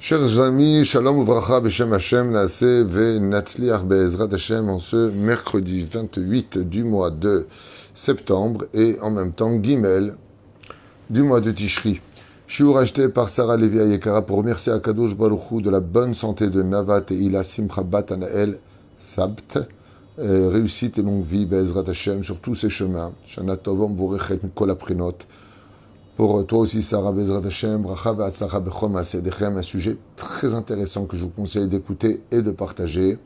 Chers amis, shalom uvracha b'shem Hashem, naaseh ve'natzliach be'ezrat Hashem en ce mercredi 28 du mois de septembre et en même temps Gimel du mois de Tishri. Shiur acheté par Sarah Levi Ayekara pour remercier Akadosh Baruch Hu de la bonne santé de Navat et Ila Simcha Bat Anael Sabt. Réussite et longue vie be'ezrat Hashem sur tous ces chemins. Shana Tovom Vorechet Mikol Aprinot. Pour toi aussi, Sarah Bezrat Hashem, Bracha Ve'atzlacha Bechol Ma'aseh Yadechem, un sujet très intéressant que je vous conseille d'écouter et de partager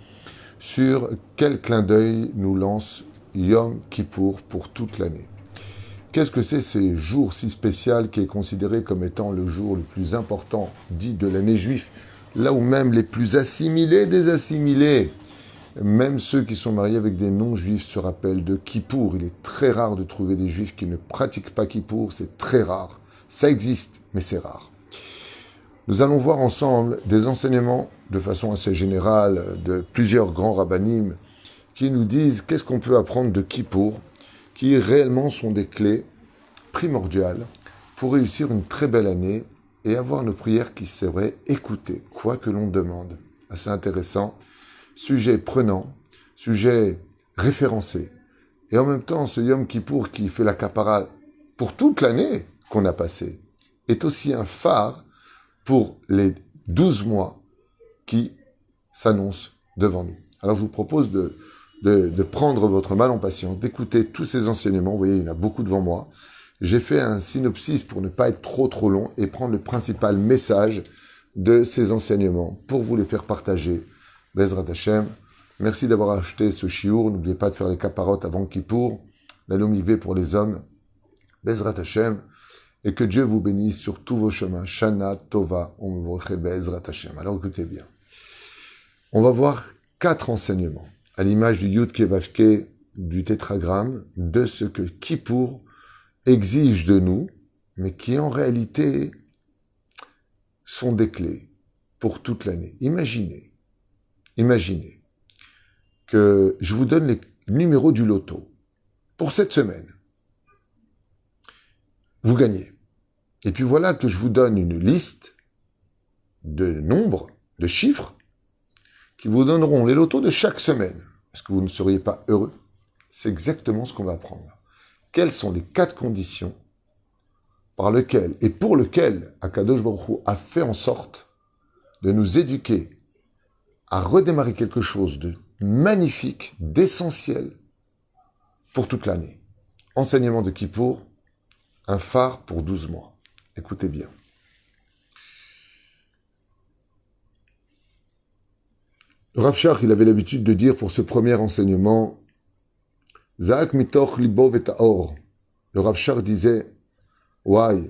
sur quel clin d'œil nous lance Yom Kippour pour toute l'année. Qu'est-ce que c'est ce jour si spécial qui est considéré comme étant le jour le plus important dit de l'année juive, là où même les plus assimilés des assimilés, même ceux qui sont mariés avec des non-juifs se rappellent de Kippour. Il est très rare de trouver des juifs qui ne pratiquent pas Kippour, c'est très rare. Ça existe, mais c'est rare. Nous allons voir ensemble des enseignements de façon assez générale de plusieurs grands rabbanim qui nous disent qu'est-ce qu'on peut apprendre de Kippour, qui réellement sont des clés primordiales pour réussir une très belle année et avoir nos prières qui seraient écoutées, quoi que l'on demande. Assez intéressant. Sujet prenant, sujet référencé. Et en même temps, ce Yom Kippour qui fait la capara pour toute l'année qu'on a passée est aussi un phare pour les 12 mois qui s'annoncent devant nous. Alors je vous propose de prendre votre mal en patience, d'écouter tous ces enseignements. Vous voyez, il y en a beaucoup devant moi. J'ai fait un synopsis pour ne pas être trop long et prendre le principal message de ces enseignements pour vous les faire partager. Bezrat Hashem, merci d'avoir acheté ce shiur. N'oubliez pas de faire les caparotes avant Kippour, d'aller au mikvé pour les hommes. Bezrat Hashem, et que Dieu vous bénisse sur tous vos chemins. Shana Tova, Bezrat Hashem. Alors écoutez bien. On va voir 4 enseignements, à l'image du Yud Kevavke, du tétragramme, de ce que Kippour exige de nous, mais qui en réalité sont des clés pour toute l'année. Imaginez que je vous donne les numéros du loto pour cette semaine. Vous gagnez. Et puis voilà que je vous donne une liste de nombres, de chiffres, qui vous donneront les lotos de chaque semaine. Est-ce que vous ne seriez pas heureux? C'est exactement ce qu'on va apprendre. Quelles sont les 4 conditions par lesquelles et pour lesquelles Akadosh Baruch Hu a fait en sorte de nous éduquer à redémarrer quelque chose de magnifique, d'essentiel pour toute l'année. Enseignement de Kippour, un phare pour 12 mois. Écoutez bien. Le Rav Shach, il avait l'habitude de dire pour ce premier enseignement, Za'ak mitoch libo v'ta'or. Le Rav Shach disait, Why,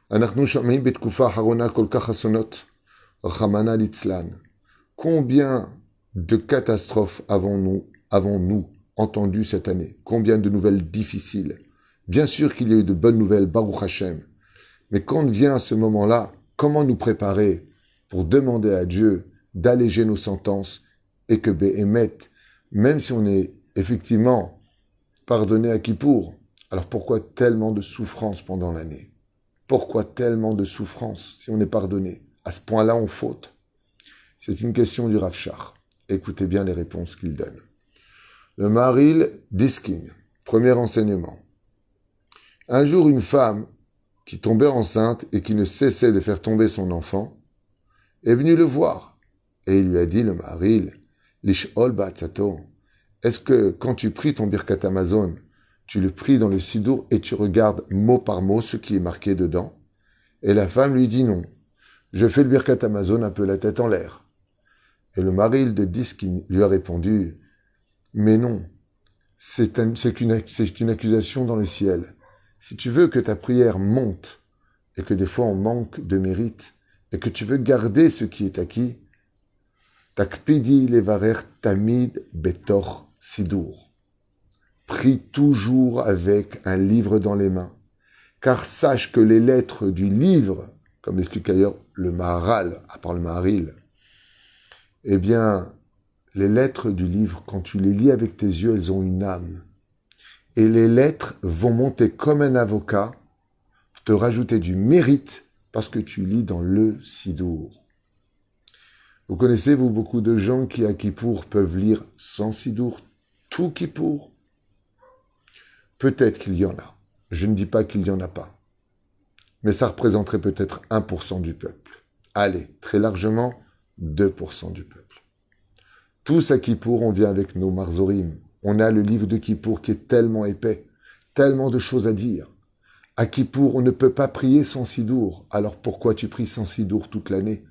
anachnu shamim betkufa harona kol kach hasonot, rachamana litzlan. Combien de catastrophes avons-nous entendues cette année? Combien de nouvelles difficiles? Bien sûr qu'il y a eu de bonnes nouvelles, Baruch Hashem. Mais quand vient ce moment-là, comment nous préparer pour demander à Dieu d'alléger nos sentences et que Béhémet, même si on est effectivement pardonné à Kippour, alors pourquoi tellement de souffrance pendant l'année? Pourquoi tellement de souffrance si on est pardonné? À ce point-là, on faute. C'est une question du Rav Shach. Écoutez bien les réponses qu'il donne. Le Maharil Diskin, premier enseignement. Un jour, une femme qui tombait enceinte et qui ne cessait de faire tomber son enfant est venue le voir. Et il lui a dit, le Maharil, Lish'ol Ba'atzato, est-ce que quand tu pries ton Birkat Hamazon, tu le pries dans le Sidour et tu regardes mot par mot ce qui est marqué dedans? Et la femme lui dit non. Je fais le Birkat Hamazon un peu la tête en l'air. Et le Maharil de Diskin lui a répondu, mais non, c'est une accusation dans le ciel. Si tu veux que ta prière monte, et que des fois on manque de mérite, et que tu veux garder ce qui est acquis, takpidi levarer tamid betor sidour. Prie toujours avec un livre dans les mains, car sache que les lettres du livre, comme l'explique ailleurs le Maharal, à part le Maharil, eh bien, les lettres du livre, quand tu les lis avec tes yeux, elles ont une âme. Et les lettres vont monter comme un avocat, te rajouter du mérite parce que tu lis dans le Sidour. Vous connaissez, vous, beaucoup de gens qui, à Kippour, peuvent lire sans Sidour, tout Kippour? Peut-être qu'il y en a. Je ne dis pas qu'il n'y en a pas. Mais ça représenterait peut-être 1% du peuple. Allez, très largement, 2% du peuple. Tous à Kippour, on vient avec nos marzorim. On a le livre de Kippour qui est tellement épais, tellement de choses à dire. À Kippour, on ne peut pas prier sans Sidour. Alors pourquoi tu pries sans Sidour toute l'année?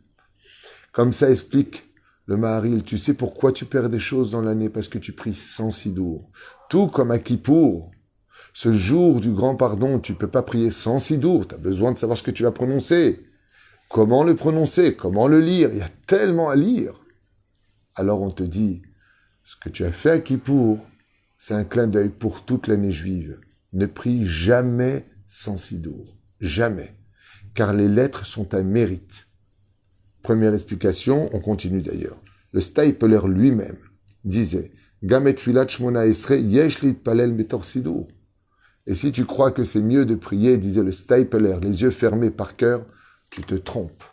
Comme ça explique le Maharil, tu sais pourquoi tu perds des choses dans l'année? Parce que tu pries sans Sidour. Tout comme à Kippour, ce jour du grand pardon, tu ne peux pas prier sans Sidour. Tu as besoin de savoir ce que tu vas prononcer. Comment le prononcer? Comment le lire? Il y a tellement à lire. Alors on te dit, ce que tu as fait à Kippour, c'est un clin d'œil pour toute l'année juive. Ne prie jamais sans Sidour. Jamais. Car les lettres sont un mérite. Première explication, on continue d'ailleurs. Le Stapler lui-même disait Gamet filat shmona esre yesh litpalel metor Sidour. Et si tu crois que c'est mieux de prier, disait le Stapler, les yeux fermés par cœur, tu te trompes.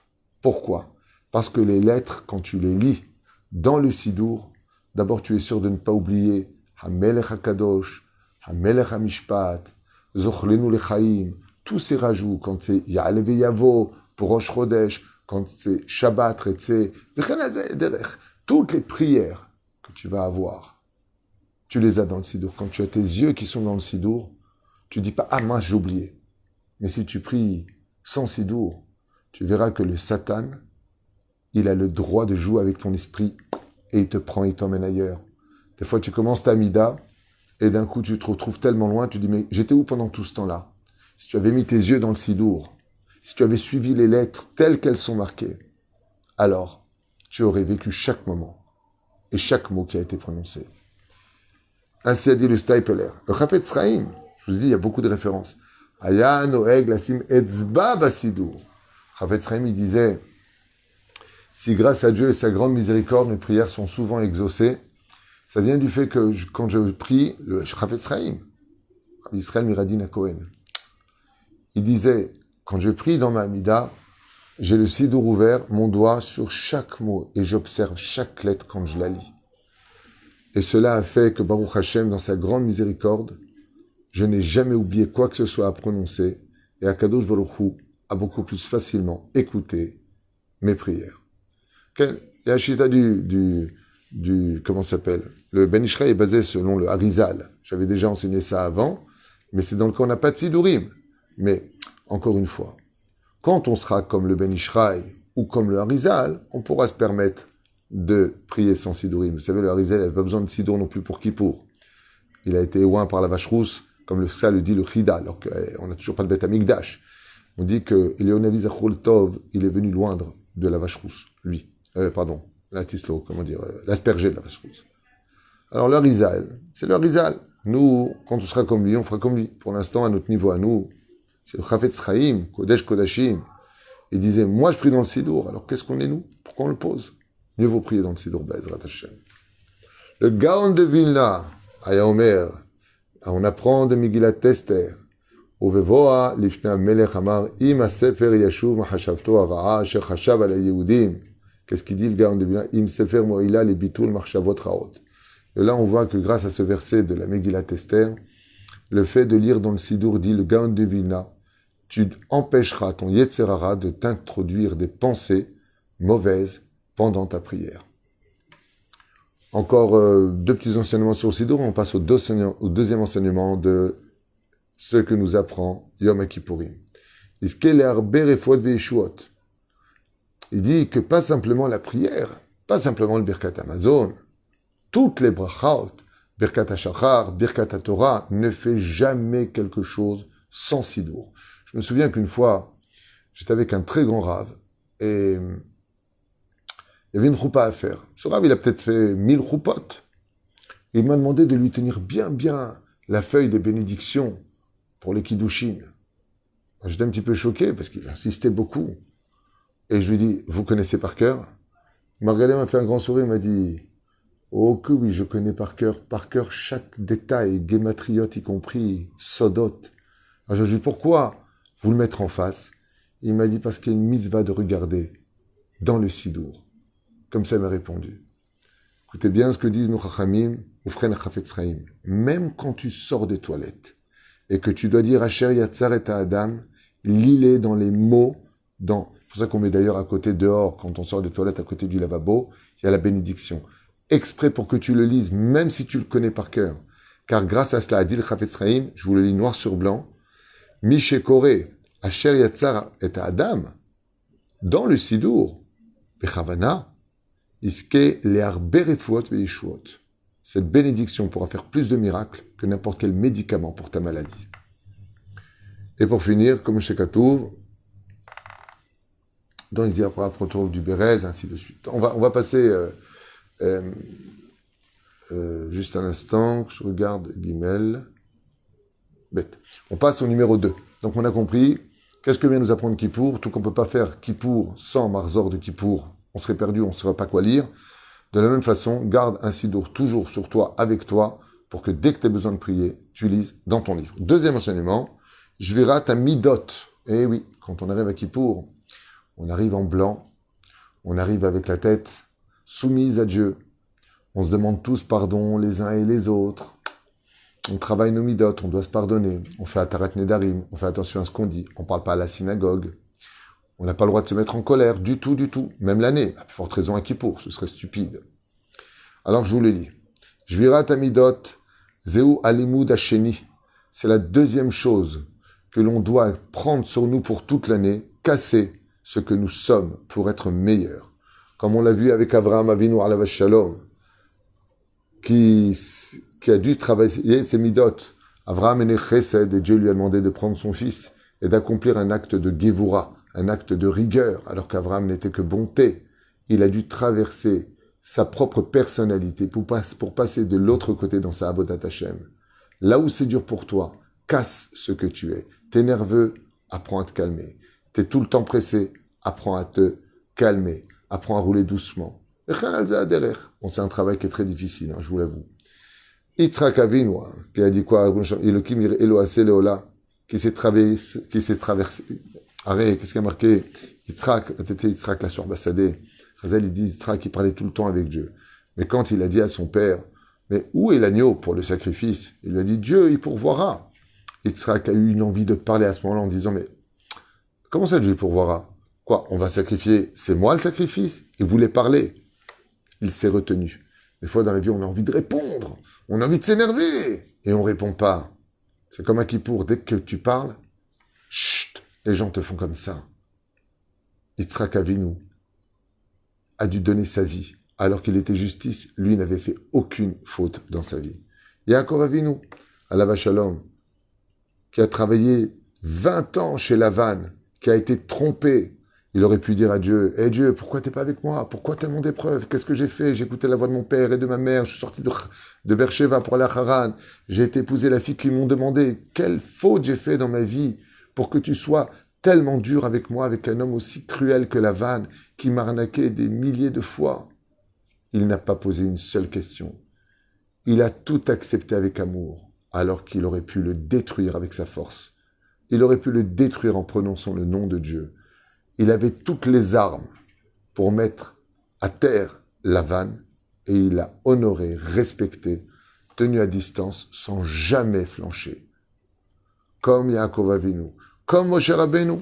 Pourquoi? Parce que les lettres, quand tu les lis dans le Sidour, d'abord tu es sûr de ne pas oublier Hamelech HaKadosh, Hamelech HaMishpat, Zochlenu Lechaim, tous ces rajouts, quand c'est Ya'alev Yavo, pour Rosh Chodesh, quand c'est Shabbat, Retzé, toutes les prières que tu vas avoir, tu les as dans le Sidour. Quand tu as tes yeux qui sont dans le Sidour, tu dis pas, ah mince, j'ai oublié. Mais si tu pries sans Sidour, tu verras que le Satan, il a le droit de jouer avec ton esprit et il te prend, il t'emmène ailleurs. Des fois, tu commences ta Mida et d'un coup, tu te retrouves tellement loin, tu dis, mais j'étais où pendant tout ce temps-là? Si tu avais mis tes yeux dans le Sidour, si tu avais suivi les lettres telles qu'elles sont marquées, alors tu aurais vécu chaque moment et chaque mot qui a été prononcé. Ainsi a dit le Stapler. Le Chafetz Chaim, je vous ai dit, il y a beaucoup de références. Aya noeg lasim etzba basidour. Chafetz Chaim, il disait, si grâce à Dieu et sa grande miséricorde, mes prières sont souvent exaucées, ça vient du fait que quand je prie, le Chafetz Chaim, Rabbi Israël Miradin à Cohen, il disait, quand je prie dans ma Amida, j'ai le Sidour ouvert, mon doigt sur chaque mot, et j'observe chaque lettre quand je la lis. Et cela a fait que Baruch Hashem, dans sa grande miséricorde, je n'ai jamais oublié quoi que ce soit à prononcer, et Akadosh Baruch Hu a beaucoup plus facilement écouté mes prières. Okay. Et la chita comment ça s'appelle? Le Ben Ishraï est basé selon le Harizal. J'avais déjà enseigné ça avant, mais c'est dans le cas où on n'a pas de Sidourim. Mais, encore une fois, quand on sera comme le Ben Ishraï ou comme le Harizal, on pourra se permettre de prier sans Sidourim. Vous savez, le Harizal n'avait pas besoin de Sidour non plus pour Kippour. Il a été oint par la vache rousse, comme ça le dit le Chida, alors qu'on n'a toujours pas de Beth Amikdash. On dit que Léonavi Zachol Tov, il est venu loindre de la vache rousse, lui. L'asperger de la vache rousse. Alors le Harizal, c'est le Harizal. Nous, quand on sera comme lui, on fera comme lui. Pour l'instant, à notre niveau, à nous, c'est le Chafetz Chaim, Kodesh Kodashim. Il disait, moi je prie dans le Sidour, alors qu'est-ce qu'on est nous? Pourquoi on le pose? Mieux vaut prier dans le Sidour, Be'ezrat Hashem. Le Gaon de Vilna, Aya Omer, on apprend de Megillat Esther, Uvevoa lifnei melech amar, im hasefer yashuv machashavto hara'a asher chashav al haYehudim. Qu'est-ce qu'il dit le Gaon de Vilna? Im sefer mo'ila lebitul machshavot ra'ot. Et là, on voit que grâce à ce verset de la Megillat Esther, le fait de lire dans le Sidour, dit le Gaon de Vilna, tu empêcheras ton Yetzer Hara de t'introduire des pensées mauvaises pendant ta prière. Encore deux petits enseignements sur le Sidour, on passe au deuxième enseignement de ce que nous apprend Yom Kippourim. Il dit que pas simplement la prière, pas simplement le Birkat Hamazon, toutes les brachot, Birkat HaShachar, Birkat HaTorah, ne fait jamais quelque chose sans Sidour. Je me souviens qu'une fois, j'étais avec un très grand rave, et il y avait une choupa à faire. Ce rave, il a peut-être fait 1000 choupotes. Il m'a demandé de lui tenir bien la feuille des bénédictions pour les Kiddushin. J'étais un petit peu choqué, parce qu'il insistait beaucoup. Et je lui dis, vous connaissez par cœur? Margaret m'a fait un grand sourire, il m'a dit, oh que oui, je connais par cœur chaque détail, guématriote y compris, sodot. Alors je lui dis, pourquoi vous le mettre en face? Il m'a dit, parce qu'il y a une mitzvah de regarder dans le Sidour. Comme ça, il m'a répondu. Écoutez bien ce que disent nos Chachamim, Ufren Chafetz Chaim. Même quand tu sors des toilettes et que tu dois dire Asher Yatzar et Adam, lis-les dans les mots, c'est pour ça qu'on met d'ailleurs à côté dehors, quand on sort des toilettes à côté du lavabo, il y a la bénédiction. Exprès pour que tu le lises, même si tu le connais par cœur. Car grâce à cela, a dit le Chafetz Chaim, je vous le lis noir sur blanc, Mishe Kore, Asher Yatzar et Adam, dans le Sidour, Bechavana, Iske le'arbe refuot ve'yeshuot. Cette bénédiction pourra faire plus de miracles que n'importe quel médicament pour ta maladie. Et pour finir, comme chez Katouv, dans les diaporama proto du Bérez, ainsi de suite. On va passer juste un instant, que je regarde Guimel. Bête. On passe au numéro 2. Donc on a compris, qu'est-ce que vient nous apprendre Kippour? Tout qu'on ne peut pas faire Kippour sans Marzor de Kippour, on serait perdu, on ne saurait pas quoi lire. De la même façon, garde un sidour toujours sur toi, avec toi, pour que dès que tu as besoin de prier, tu lises dans ton livre. Deuxième enseignement, je verrai ta midot. Eh oui, quand on arrive à Kippour, on arrive en blanc, on arrive avec la tête soumise à Dieu. On se demande tous pardon les uns et les autres. On travaille nos midot, on doit se pardonner. On fait Atarat Nedarim, on fait attention à ce qu'on dit. On ne parle pas à la synagogue. On n'a pas le droit de se mettre en colère, du tout. Même l'année, à forte raison à Kippour, ce serait stupide. Alors je vous le lis. Jvirat Amidot, Zeu Alimud Hasheni. C'est la deuxième chose que l'on doit prendre sur nous pour toute l'année, casser ce que nous sommes pour être meilleurs. Comme on l'a vu avec Avraham Avinu alav shalom, qui a dû travailler ses midot. Avraham est chesed et Dieu lui a demandé de prendre son fils et d'accomplir un acte de Gevura, un acte de rigueur, alors qu'Avraham n'était que bonté. Il a dû traverser sa propre personnalité pour passer de l'autre côté dans sa Avodat Hashem. Là où c'est dur pour toi, casse ce que tu es. T'es nerveux, apprends à te calmer. T'es tout le temps pressé, apprends à te calmer. Apprends à rouler doucement. Bon, c'est un travail qui est très difficile, je vous l'avoue. Yitzhak Avinu, qui a dit quoi? Elohim Eloasé Leola, qui s'est traversé. Arrête, qu'est-ce qu'il a marqué? Yitzhak, c'était Yitzhak la Surbasadé. Chazal, il dit Yitzhak, il parlait tout le temps avec Dieu. Mais quand il a dit à son père, mais où est l'agneau pour le sacrifice? Il lui a dit, Dieu, il pourvoira. Yitzhak a eu une envie de parler à ce moment-là en disant, mais comment ça Dieu pourvoira? Quoi, on va sacrifier? C'est moi le sacrifice? Il voulait parler. Il s'est retenu. Des fois, dans la vie, on a envie de répondre. On a envie de s'énerver. Et on répond pas. C'est comme un Kippour. Dès que tu parles, chut, les gens te font comme ça. Yitzhak Avinu a dû donner sa vie. Alors qu'il était justice, lui n'avait fait aucune faute dans sa vie. Yaakov Avinu, alav shalom, qui a travaillé 20 ans chez Lavan, qui a été trompé. Il aurait pu dire à Dieu, « Dieu, pourquoi t'es pas avec moi? Pourquoi tellement d'épreuves? Qu'est-ce que j'ai fait? J'ai écouté la voix de mon père et de ma mère. Je suis sorti de Beersheba pour aller à Haran. J'ai été épouser la fille qu'ils m'ont demandé. Quelle faute j'ai fait dans ma vie pour que tu sois tellement dur avec moi, avec un homme aussi cruel que Lavan, qui m'a arnaqué des milliers de fois. » Il n'a pas posé une seule question. Il a tout accepté avec amour, alors qu'il aurait pu le détruire avec sa force. Il aurait pu le détruire en prononçant le nom de Dieu. Il avait toutes les armes pour mettre à terre Lavan, et il l'a honoré, respecté, tenu à distance, sans jamais flancher. Comme Yaakov Avinu, comme Moshe Rabbeinu.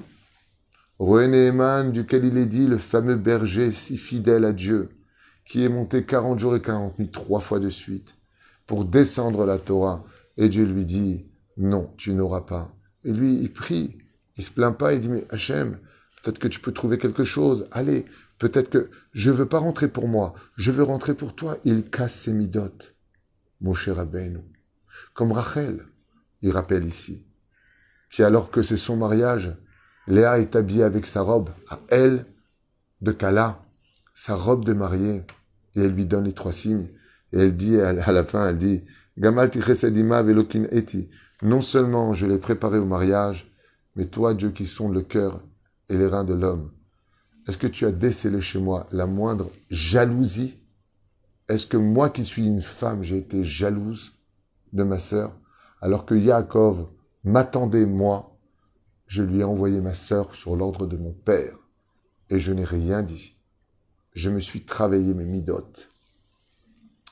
Roé Neheman, duquel il est dit, le fameux berger si fidèle à Dieu, qui est monté 40 jours et 40 nuits 3 fois de suite, pour descendre la Torah. Et Dieu lui dit, non, tu n'auras pas. Et lui, il prie, il se plaint pas, il dit, mais Hachem, peut-être que tu peux trouver quelque chose. Allez, peut-être que je veux pas rentrer pour moi, je veux rentrer pour toi. Il casse ses midot. Moshe Rabbeinu. Comme Rachel, il rappelle ici, qui alors que c'est son mariage, Léa est habillée avec sa robe, à elle, de Kala, sa robe de mariée, et elle lui donne les 3 signes. Et elle dit, à la fin, elle dit, Gamal tichesedima velokin eti. Non seulement je l'ai préparé au mariage, mais toi, Dieu qui sonde le cœur et les reins de l'homme, est-ce que tu as décelé chez moi la moindre jalousie? Est-ce que moi qui suis une femme, j'ai été jalouse de ma sœur, alors que Yaakov m'attendait, moi, je lui ai envoyé ma sœur sur l'ordre de mon père, et je n'ai rien dit. je me suis travaillé mes midot.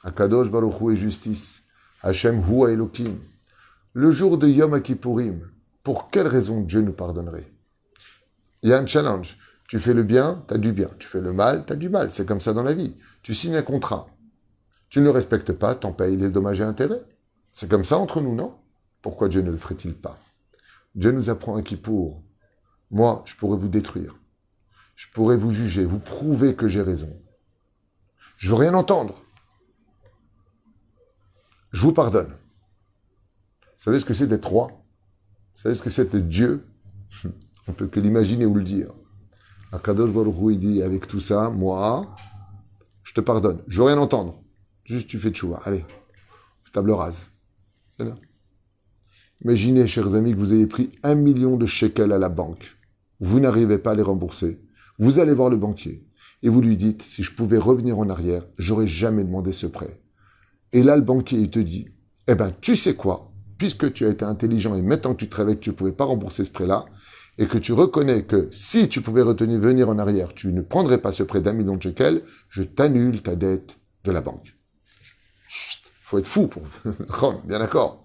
Akadosh Baruch Hu est justice. Hashem Hu Elokim. Le jour de Yom Kippourim, pour quelle raison Dieu nous pardonnerait? Il y a un challenge. Tu fais le bien, tu as du bien. Tu fais le mal, tu as du mal. C'est comme ça dans la vie. Tu signes un contrat. Tu ne le respectes pas, t'en payes les dommages et intérêts. C'est comme ça entre nous, non? Pourquoi Dieu ne le ferait-il pas? Dieu nous apprend un Kippour. Moi, je pourrais vous détruire. Je pourrais vous juger, vous prouver que j'ai raison. Je veux rien entendre. Je vous pardonne. Vous savez ce que c'est d'être roi? Vous savez ce que c'est d'être Dieu? On ne peut que l'imaginer ou le dire. Akadosh Baruch Hu, il dit, avec tout ça, moi, je te pardonne. Je veux rien entendre. Juste tu fais tchouva. Allez, table rase. Imaginez, chers amis, que vous ayez pris 1 million de shekels à la banque. Vous n'arrivez pas à les rembourser. Vous allez voir le banquier et vous lui dites, si je pouvais revenir en arrière, j'aurais jamais demandé ce prêt. Et là, le banquier, il te dit, eh ben, tu sais quoi, puisque tu as été intelligent et maintenant que tu te réveilles que tu ne pouvais pas rembourser ce prêt-là, et que tu reconnais que si tu pouvais venir en arrière, tu ne prendrais pas ce prêt d'1 million de shekels, je t'annule ta dette de la banque. Faut être fou pour... Bien d'accord.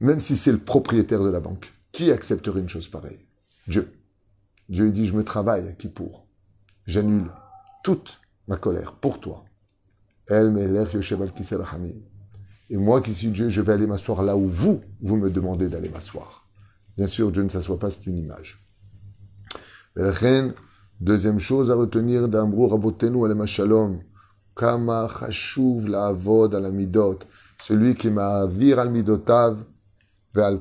Même si c'est le propriétaire de la banque, qui accepterait une chose pareille? Dieu. Dieu dit, je me travaille à Kippour. J'annule toute ma colère pour toi. El Melech Yoshev al Kisei Rachamim. Et moi qui suis Dieu, je vais aller m'asseoir là où vous me demandez d'aller m'asseoir. Bien sûr, Dieu ne s'assoit pas, c'est une image. Et la reine, deuxième chose à retenir d'Amrou Rabotenu Alem Shalom. Kama chashuv la'avod al midot. Celui qui ma'avir al midotav ve'al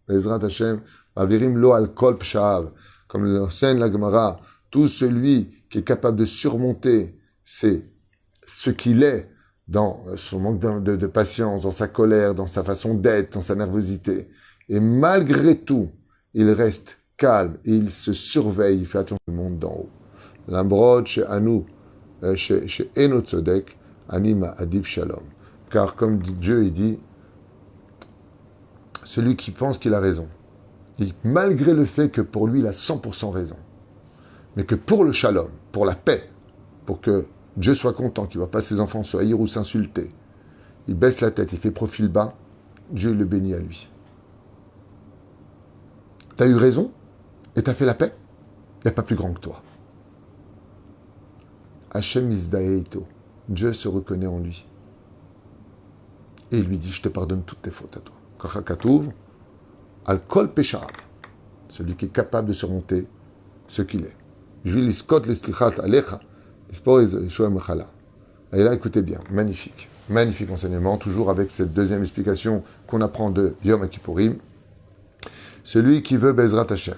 Ezrat Hashem ma'avirim lo al kol psha'av. Comme l'enseigne la Gemara, tout celui qui est capable de surmonter ce qu'il est dans son manque de patience, dans sa colère, dans sa façon d'être, dans sa nervosité. Et malgré tout, il reste calme et il se surveille, il fait attention au monde d'en haut. L'ambrod chez Anou, chez Eno Tzodek, Anima Adiv Shalom. Car comme Dieu il dit, celui qui pense qu'il a raison, et malgré le fait que pour lui il a 100% raison, mais que pour le Shalom, pour la paix, pour que Dieu soit content, qu'il ne voit pas ses enfants se haïr ou s'insulter, il baisse la tête, il fait profil bas, Dieu le bénit à lui. Tu as eu raison et tu as fait la paix, il n'y a pas plus grand que toi. Hashem Izdaeito, Dieu se reconnaît en lui. Et il lui dit, je te pardonne toutes tes fautes à toi. Kachakatouv, Al-Kol Peshav, celui qui est capable de surmonter ce qu'il est. Je vais l'iskot l'estlichat alecha, et là, écoutez bien, magnifique. Magnifique enseignement, toujours avec cette deuxième explication qu'on apprend de Yom Kippourim. Celui qui veut Bezrat Hashem,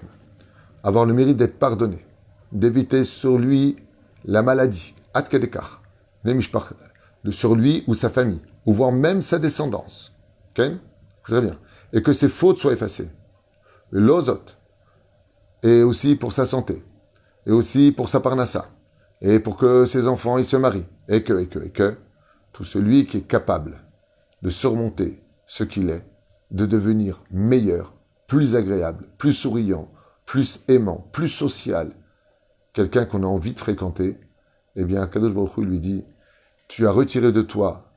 avoir le mérite d'être pardonné, d'éviter sur lui la maladie, Ad Kedekach, sur lui ou sa famille, ou voire même sa descendance. Ok? Très bien. Et que ses fautes soient effacées. L'ozot, et aussi pour sa santé, et aussi pour sa parnassa, et pour que ses enfants ils se marient, et que, tout celui qui est capable de surmonter ce qu'il est, de devenir meilleur, plus agréable, plus souriant, plus aimant, plus social, quelqu'un qu'on a envie de fréquenter, eh bien, Kadosh Baruch Hu lui dit, tu as retiré de toi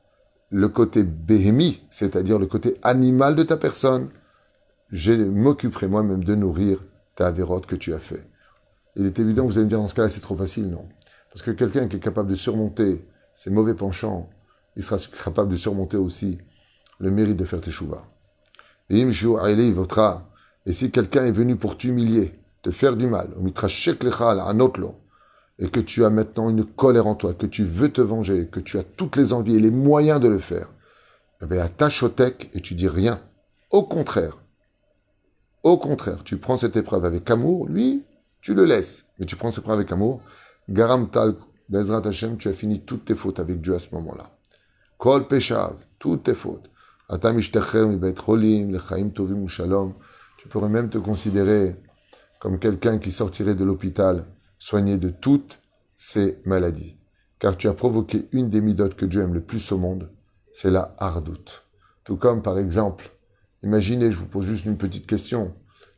le côté béhémi, c'est-à-dire le côté animal de ta personne, je m'occuperai moi-même de nourrir ta avérote que tu as fait. Il est évident que vous allez me dire, dans ce cas-là, c'est trop facile, non? Parce que quelqu'un qui est capable de surmonter ses mauvais penchants, il sera capable de surmonter aussi le mérite de faire teshuva. Et si quelqu'un est venu pour t'humilier, te faire du mal, et que tu as maintenant une colère en toi, que tu veux te venger, que tu as toutes les envies et les moyens de le faire, eh bien, attache-otek et tu dis rien. Au contraire, tu prends cette épreuve avec amour, lui, tu le laisses, mais tu prends cette épreuve avec amour. Garam tal, Bezrat Hashem, tu as fini toutes tes fautes avec Dieu à ce moment-là. Kol peshav, toutes tes fautes. Atam ishtecher mi bet cholim, lechaim tovim u shalom. Tu pourrais même te considérer comme quelqu'un qui sortirait de l'hôpital soigné de toutes ses maladies. Car tu as provoqué une des midotes que Dieu aime le plus au monde, c'est la hardoute. Tout comme, par exemple, imaginez, je vous pose juste une petite question.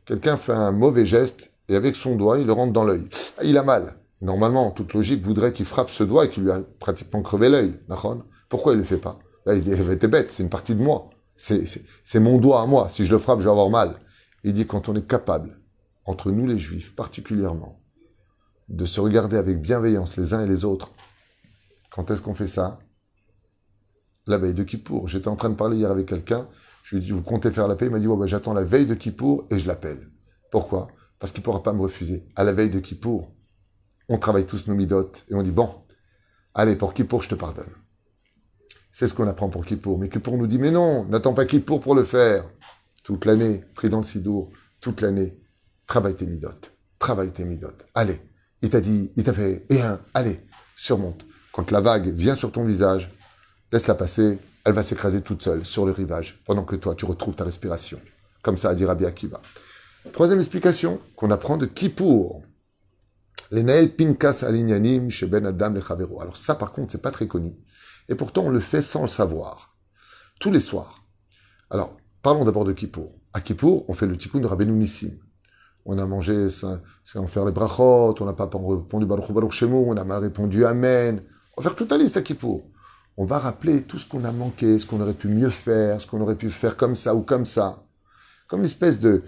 Quelqu'un fait un mauvais geste et avec son doigt, il le rentre dans l'œil. Il a mal. Normalement, toute logique voudrait qu'il frappe ce doigt et qu'il lui a pratiquement crevé l'œil. D'accord? Pourquoi il ne le fait pas? Là, il dit, t'es bête, c'est une partie de moi. C'est mon doigt à moi. Si je le frappe, je vais avoir mal. Il dit, quand on est capable, entre nous les Juifs particulièrement, de se regarder avec bienveillance les uns et les autres, quand est-ce qu'on fait ça? La veille de Kippour. J'étais en train de parler hier avec quelqu'un, je lui ai dit, vous comptez faire la paix? Il m'a dit, ouais, j'attends la veille de Kippour et je l'appelle. Pourquoi? Parce qu'il ne pourra pas me refuser. À la veille de Kippour, on travaille tous nos midotes et on dit, bon, allez, pour Kippour, je te pardonne. C'est ce qu'on apprend pour Kippour. Mais Kippour nous dit, mais non, n'attends pas Kippour pour le faire. Toute l'année, pris dans le sidour, toute l'année, travaille tes midotes. Travaille tes midotes. Allez, il t'a dit, il t'a fait, et allez, surmonte. Quand la vague vient sur ton visage, laisse-la passer, elle va s'écraser toute seule sur le rivage, pendant que toi, tu retrouves ta respiration. Comme ça a dit Rabbi Akiva. Troisième explication qu'on apprend de Kippour. Les Naël Pinkas Alinyanim chez Ben Adam le Chavero. Alors ça, par contre, c'est pas très connu. Et pourtant, on le fait sans le savoir. Tous les soirs. Alors, parlons d'abord de Kippour. À Kippour, on fait le tikkun de Rabbeinu Nissim. On a mangé sans faire les brachot, on n'a pas répondu Baruch Baruch Shemu, on a mal répondu Amen. On va faire toute la liste à Kippour. On va rappeler tout ce qu'on a manqué, ce qu'on aurait pu mieux faire, ce qu'on aurait pu faire comme ça ou comme ça. Comme une espèce de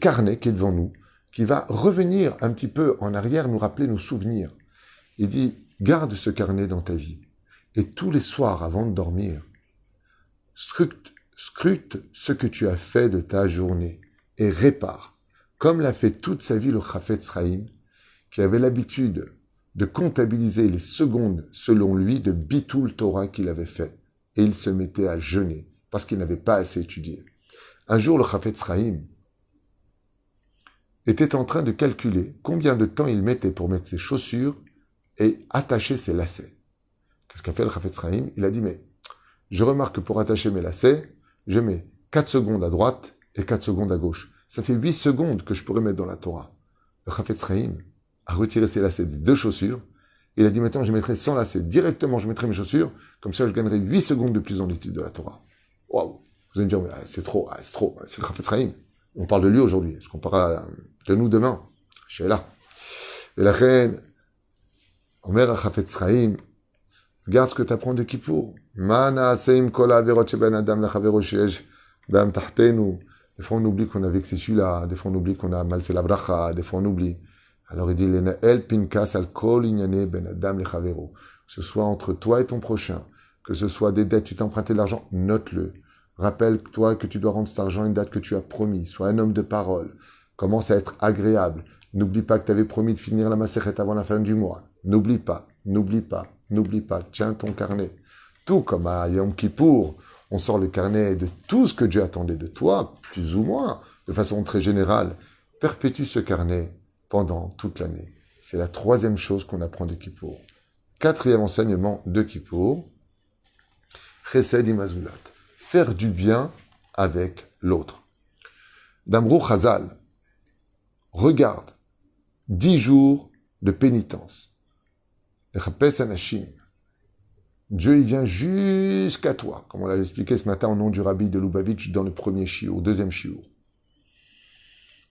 carnet qui est devant nous, qui va revenir un petit peu en arrière, nous rappeler nos souvenirs. Il dit, garde ce carnet dans ta vie. Et tous les soirs, avant de dormir, scrute ce que tu as fait de ta journée et répare, comme l'a fait toute sa vie le Chafetz Chaim, qui avait l'habitude de comptabiliser les secondes, selon lui, de Bitul Torah qu'il avait fait. Et il se mettait à jeûner, parce qu'il n'avait pas assez étudié. Un jour, le Chafetz Chaim était en train de calculer combien de temps il mettait pour mettre ses chaussures et attacher ses lacets. Qu'est-ce qu'a fait le Chafetz Chaim? Il a dit, mais je remarque que pour attacher mes lacets, je mets 4 secondes à droite et 4 secondes à gauche. Ça fait 8 secondes que je pourrais mettre dans la Torah. Le Chafetz Chaim a retiré ses lacets des 2 chaussures. Il a dit, maintenant, je mettrai sans lacets. Directement, je mettrai mes chaussures. Comme ça, je gagnerai 8 secondes de plus dans l'étude de la Torah. Waouh! Vous allez me dire, mais c'est trop, c'est trop. C'est le Chafetz Chaim. On parle de lui aujourd'hui. Est-ce qu'on parlera de nous demain? Je suis là. Et la reine, Omer à Chafetz Chaim, regarde ce que tu apprends de Kippour. Mana seim kol averot sheben adam lachavero sheyesh be'am tahtenu. Des fois, on oublie qu'on a vexé celui-là. Des fois, on oublie qu'on a mal fait la bracha. Des fois, on oublie. Alors, il dit, el pinkas al kol inyane ben adam lechavero. Que ce soit entre toi et ton prochain, que ce soit des dettes, tu t'es emprunté de l'argent, note-le. Rappelle-toi que tu dois rendre cet argent à une date que tu as promis. Sois un homme de parole. Commence à être agréable. N'oublie pas que tu avais promis de finir la Masechet avant la fin du mois. N'oublie pas, n'oublie pas, n'oublie pas. Tiens ton carnet. Tout comme à Yom Kippour, on sort le carnet de tout ce que Dieu attendait de toi, plus ou moins, de façon très générale. Perpétue ce carnet pendant toute l'année. C'est la troisième chose qu'on apprend de Kippour. Quatrième enseignement de Kippour, Chesed imazulat. Faire du bien avec l'autre. Damrou Chazal, regarde 10 jours de pénitence. Echapes anashim. Dieu, il vient jusqu'à toi, comme on l'avait expliqué ce matin au nom du rabbi de Lubavitch dans le premier shiur, deuxième shiur.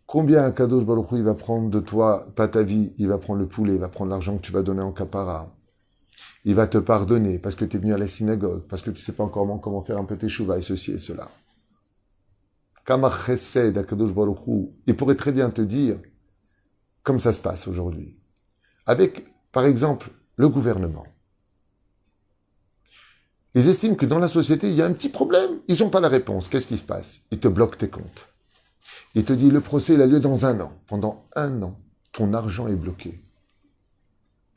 Combien Kadosh Baruch Hu, il va prendre de toi, pas ta vie, il va prendre le poulet, il va prendre l'argent que tu vas donner en kapara. Il va te pardonner parce que tu es venu à la synagogue, parce que tu ne sais pas encore comment faire un peu tes chouva et ceci et cela. Kamar chesed Akadosh Baruch Hu, il pourrait très bien te dire, comme ça se passe aujourd'hui, avec, par exemple, le gouvernement. Ils estiment que dans la société, il y a un petit problème, ils n'ont pas la réponse. Qu'est-ce qui se passe? Ils te bloquent tes comptes. Il te dit, le procès, il a lieu dans 1 an. Pendant 1 an, ton argent est bloqué.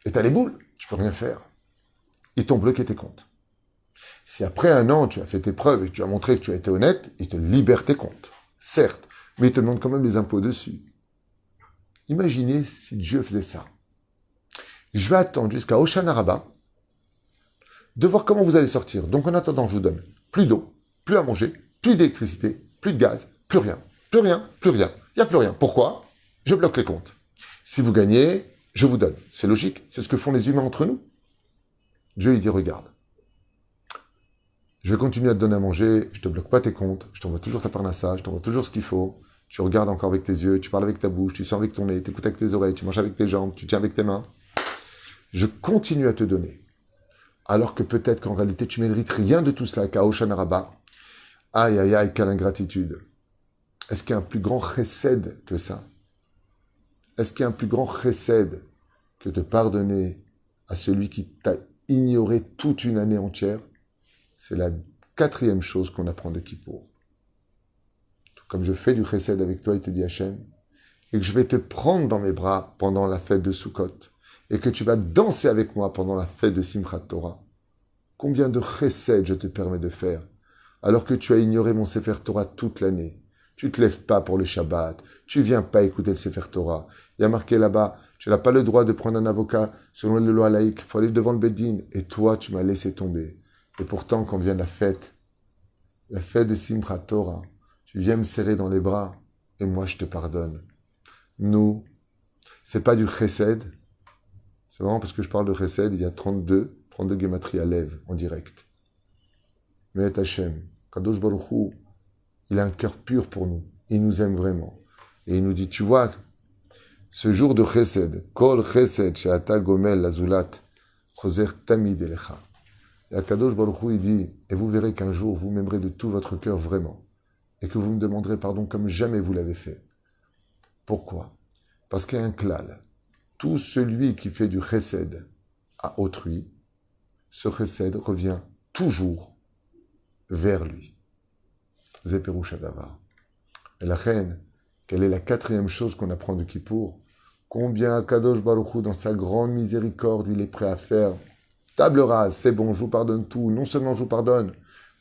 Et t'as les boules, tu peux rien faire. Ils t'ont bloqué tes comptes. Si après 1 an, tu as fait tes preuves et que tu as montré que tu as été honnête, ils te libèrent tes comptes. Certes, mais ils te demandent quand même les impôts dessus. Imaginez si Dieu faisait ça. Je vais attendre jusqu'à Hoshana Rabbah de voir comment vous allez sortir. Donc en attendant, je vous donne plus d'eau, plus à manger, plus d'électricité, plus de gaz, plus rien. Plus rien, plus rien. Il n'y a plus rien. Pourquoi? Je bloque les comptes. Si vous gagnez, je vous donne. C'est logique. C'est ce que font les humains entre nous. Dieu, il dit, regarde. Je vais continuer à te donner à manger. Je ne te bloque pas tes comptes. Je t'envoie toujours ta parnassa. Je t'envoie toujours ce qu'il faut. Tu regardes encore avec tes yeux. Tu parles avec ta bouche. Tu sens avec ton nez. Tu écoutes avec tes oreilles. Tu manges avec tes jambes. Tu tiens avec tes mains. je continue à te donner. Alors que peut-être qu'en réalité, tu mérites rien de tout cela, Kaoshan Rabba. Aïe, aïe, aïe, quelle ingratitude. Est-ce qu'il y a un plus grand chesed que ça? Est-ce qu'il y a un plus grand chesed que de pardonner à celui qui t'a ignoré toute une année entière? C'est la quatrième chose qu'on apprend de Kippour. Comme je fais du chesed avec toi, il te dit Hachem, et que je vais te prendre dans mes bras pendant la fête de Sukkot, et que tu vas danser avec moi pendant la fête de Simchat Torah. Combien de chesed je te permets de faire, alors que tu as ignoré mon Sefer Torah toute l'année. Tu ne te lèves pas pour le Shabbat, tu ne viens pas écouter le Sefer Torah. Il y a marqué là-bas, tu n'as pas le droit de prendre un avocat selon les lois laïques, il faut aller devant le Beddin, et toi tu m'as laissé tomber. Et pourtant, quand vient la fête de Simchat Torah, tu viens me serrer dans les bras, et moi je te pardonne. Nous, c'est pas du chesed, c'est vraiment parce que je parle de chesed, il y a 32 gematria lèvres en direct. Mais Hachem, Kadosh Baruch Hu, il a un cœur pur pour nous, il nous aime vraiment. Et il nous dit, tu vois, ce jour de chesed, kol chesed she'ata gomel lazulat, choser tamid elecha. Et Kadosh Baruch Hu, il dit, et vous verrez qu'un jour, vous m'aimerez de tout votre cœur vraiment, et que vous me demanderez pardon comme jamais vous l'avez fait. Pourquoi? Parce qu'il y a un klal. Tout celui qui fait du chesed à autrui, ce chesed revient toujours vers lui. Zeperouch Adavar. Et la reine, quelle est la quatrième chose qu'on apprend de Kippour? Combien Kadosh Baruch Hu, dans sa grande miséricorde, il est prêt à faire table rase, c'est bon, je vous pardonne tout. Non seulement je vous pardonne,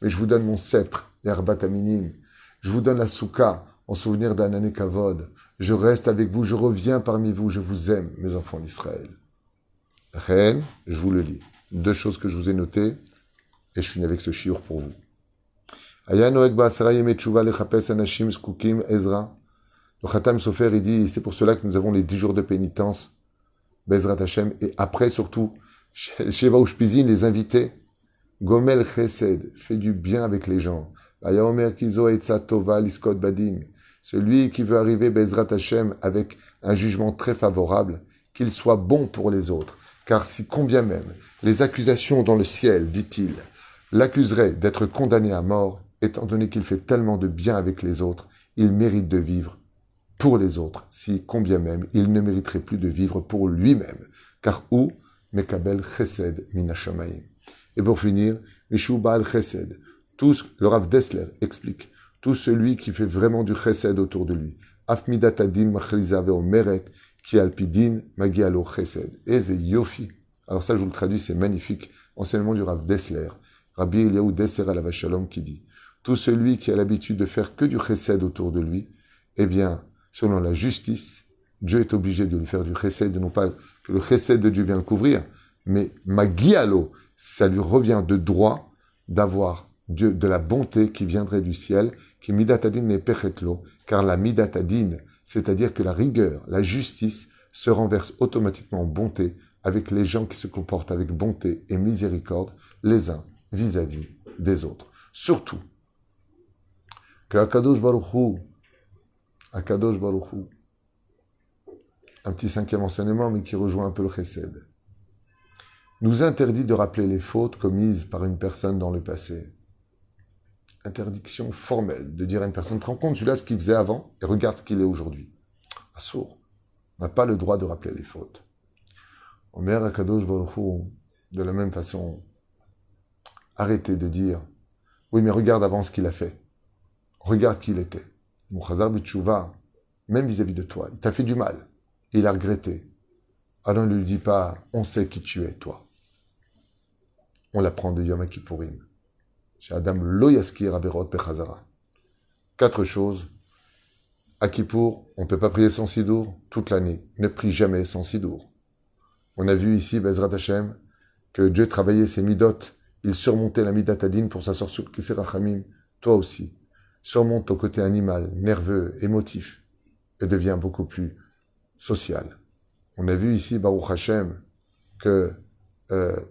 mais je vous donne mon sceptre, l'herbat aminim. Je vous donne la soukha, en souvenir d'un année kavod. Je reste avec vous, je reviens parmi vous, je vous aime, mes enfants d'Israël. Reine, je vous le lis. 2 choses que je vous ai notées, et je finis avec ce shiur pour vous. Aya Noek Ba'asara Yemei Tshuva Lechapes Anashim Zkukim Ezra. Le Khatam Sofer, il dit, c'est pour cela que nous avons les 10 jours de pénitence, Bezrat Hashem, et après surtout, Sheva Ushpizin, les invités, Gomel Chesed, fait du bien avec les gens. Aya Omer Kizo Etza Tova Liskot Badin. Celui qui veut arriver Bezrat Hashem avec un jugement très favorable, qu'il soit bon pour les autres. Car si combien même les accusations dans le ciel, dit-il, l'accuseraient d'être condamné à mort, étant donné qu'il fait tellement de bien avec les autres, il mérite de vivre pour les autres, si combien même il ne mériterait plus de vivre pour lui-même. Car où Mekabel Chesed Minashamayim. Et pour finir, Mishu Baal Chesed. Le Rav Dessler explique, tout celui qui fait vraiment du chesed autour de lui. Afmidat adin machriza veo meret, ki alpidin magialo chesed. Eze yofi. Alors ça, je vous le traduis, c'est magnifique. Enseignement du Rav Dessler. Rabbi Eliyahu Dessler Alav Shalom qui dit, tout celui qui a l'habitude de faire que du chesed autour de lui, eh bien, selon la justice, Dieu est obligé de lui faire du chesed, non pas que le chesed de Dieu vient le couvrir, mais magialo, ça lui revient de droit d'avoir Dieu, de la bonté qui viendrait du ciel, qui midatadin ne pechetlo, car la midatadin, c'est-à-dire que la rigueur, la justice, se renverse automatiquement en bonté avec les gens qui se comportent avec bonté et miséricorde les uns vis-à-vis des autres. Surtout que Akadosh Baruch Hu, un petit 5e enseignement, mais qui rejoint un peu le chesed, nous interdit de rappeler les fautes commises par une personne dans le passé. Interdiction formelle de dire à une personne, te rends compte, celui-là, ce qu'il faisait avant, et regarde ce qu'il est aujourd'hui. Assour, on n'a pas le droit de rappeler les fautes. Omer Akadosh Baruch Hu, de la même façon, arrêtez de dire, oui, mais regarde avant ce qu'il a fait. Regarde qui il était. Mon Chazar B'Tshuva, même vis-à-vis de toi, il t'a fait du mal, et il a regretté. Alors ne lui dis pas, on sait qui tu es, toi. On l'apprend de Yom Kippourim. Chez Adam lo yaskir averot bechazara. 4 choses. À Kippour, on ne peut pas prier sans sidour toute l'année. Ne prie jamais sans sidour. On a vu ici, Bezrat Hashem, que Dieu travaillait ses midot. Il surmontait la midatadine pour s'asseoir sur Kisei Rachamim. Toi aussi. Surmonte ton côté animal, nerveux, émotif, et deviens beaucoup plus social. On a vu ici, Baruch Hashem, que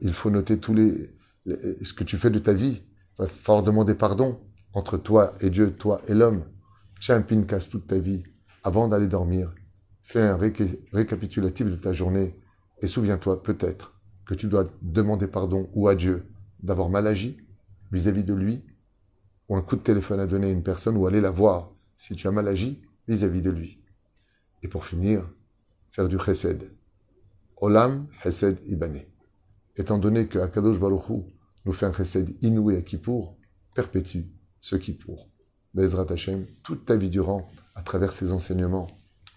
il faut noter ce que tu fais de ta vie. Il va falloir demander pardon entre toi et Dieu, toi et l'homme. Tiens un pinkas toute ta vie. Avant d'aller dormir, fais un récapitulatif de ta journée et souviens-toi peut-être que tu dois demander pardon ou à Dieu d'avoir mal agi vis-à-vis de lui, ou un coup de téléphone à donner à une personne, ou aller la voir si tu as mal agi vis-à-vis de lui. Et pour finir, faire du chesed. Olam chesed ibane. Étant donné que Akadosh Baruch Hu nous fait un chesed inouï à Kippour, perpétue ce Kippour. Bezrat Hashem, toute ta vie durant, à travers ses enseignements,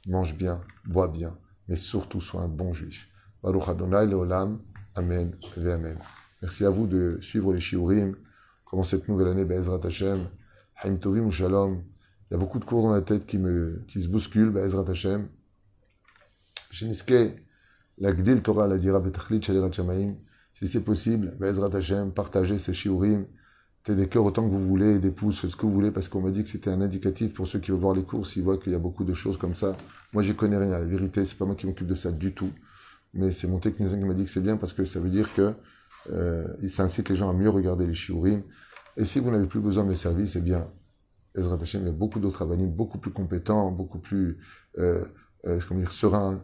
mange bien, bois bien, mais surtout sois un bon juif. Baruch Adonai Leolam, Amen ve Amen. Merci à vous de suivre les shiurim. Comment cette nouvelle année, Bezrat Hashem, Haim Tovim ou Shalom. Il y a beaucoup de cours dans la tête qui se bousculent, Bezrat Hashem. Sheniske, la Gdil Torah, la Dira Betachlit, Shalirat Shamaim. Si c'est possible, Bezrat Hashem, partagez ces shiurim. Des cœurs autant que vous voulez, des pouces, ce que vous voulez, parce qu'on m'a dit que c'était un indicatif pour ceux qui veulent voir les cours, s'ils voient qu'il y a beaucoup de choses comme ça. Moi, j'y connais rien. La vérité, c'est pas moi qui m'occupe de ça du tout. Mais c'est mon technicien qui m'a dit que c'est bien parce que ça veut dire que ça incite les gens à mieux regarder les shiurim. Et si vous n'avez plus besoin de mes services, eh bien, Ezrat Hashem, il y a beaucoup d'autres avanim, beaucoup plus compétents, beaucoup plus, comment dire, sereins,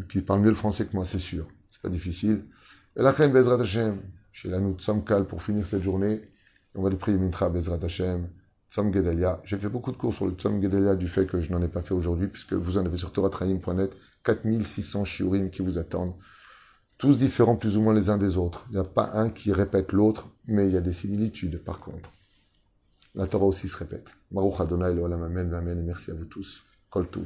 qui parlent mieux le français que moi, c'est sûr. C'est pas difficile. Et la fin, Ezrat Hashem, chez la nous, Tzomkal, pour finir cette journée. On va le prier Mintra, Bezrat Hashem, Tzom Gedalia. J'ai fait beaucoup de cours sur le Tzom Gedalia du fait que je n'en ai pas fait aujourd'hui, puisque vous en avez sur toratraim.net 4600 shiurim qui vous attendent, tous différents plus ou moins les uns des autres. Il n'y a pas un qui répète l'autre, mais il y a des similitudes par contre. La Torah aussi se répète. Baruch Adonai Leolam Amen, Amen, et merci à vous tous. Kol Tov.